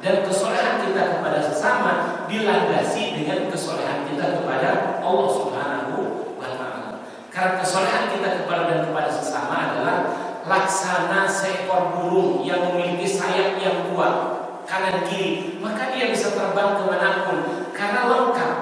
dan kesolehan kita kepada sesama dilandasi dengan kesolehan kita kepada Allah Subhanahu wa ta'ala. Karena kesolehan kita kepada dan kepada sesama adalah laksana seekor burung yang memiliki sayap yang kuat kanan kiri, maka dia bisa terbang kemanapun karena lengkap.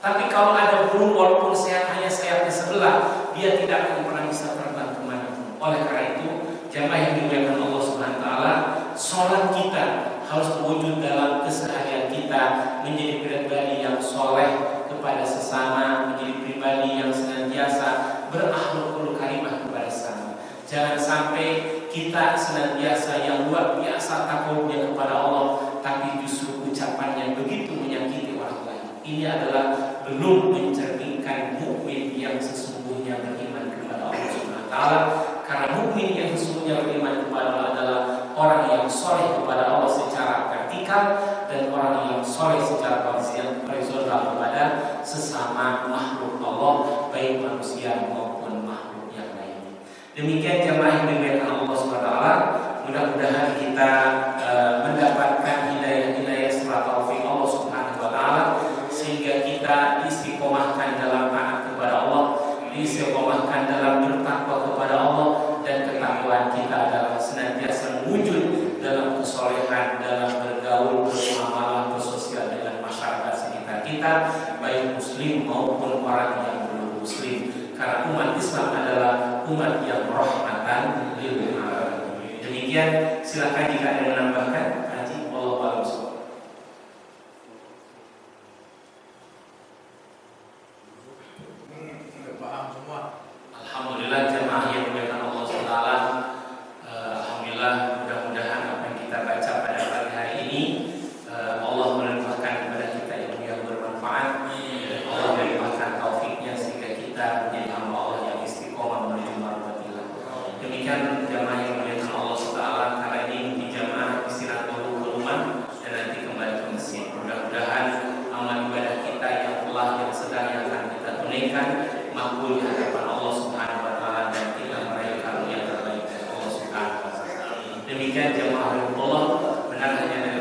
Tapi kalau ada burung walaupun hanya sayapnya sebelah, dia tidak akan pernah bisa terbang kemanapun. Oleh karena itu, jamaah yang dimuliakan Allah Subhanahu wa ta'ala, sholat kita harus wujud dalam keseharian kita menjadi pribadi yang soleh kepada sesama, menjadi pribadi yang senantiasa berakhlakul karimah kepada sesama. Jangan sampai kita senantiasa yang luar biasa takutnya kepada Allah, tapi justru ucapannya begitu menyakiti orang lain. Ini adalah belum mencerminkan mukmin yang sesungguhnya beriman kepada Allah Subhanahu wa ta'ala. Karena mukmin yang sesungguhnya beriman kepada Allah adalah radikal, dan orang yang soleh secara horizontal kepada sesama makhluk Allah, baik manusia maupun makhluk yang lainnya. Demikian jemaah yang dimuliakan Allah SWT. Mudah-mudahan kita mendapatkan hidayah serta taufik Allah Subhanahu wa taala, sehingga kita istiqomahkan dalam taat kepada Allah, istiqomahkan dalam bertakwa kepada Allah, dan ketakwaan kita adalah senantiasa wujud dalam kesolehan, dalam bergaul, bermuamalah, bersosial dengan masyarakat sekitar kita, baik muslim maupun orang yang belum muslim, karena umat Islam adalah umat yang rahmatan lil alamin. Demikian, silakan jika ada yang menambahkan. Haji, wallahu a'lam bishawab. Paham semua. Alhamdulillah jemaah yang dimuliakan Allah SWT. Alhamdulillah, mudah-mudahan apa yang kita baca pada pagi hari ini Allah melimpahkan kepada kita ilmu yang bermanfaat. Allah melimpahkan taufiknya sehingga kita menjadi hamba Allah yang istiqomah menuju marhabatillah. Demikian jemaah yang dimuliakan Allah SWT. Kali ini di jemaah istirahat dulu ke rumah dan nanti kembali ke masjid. Mudah-mudahan amal ibadah kita yang telah yang sedang yang akan kita tunaikan makbul di hadapan Allah Subhanahu wa taala, dan kita meraih karunia terbaik dari Allah Subhanahu wa taala. Demikian jemaah Allah, benar hanya dari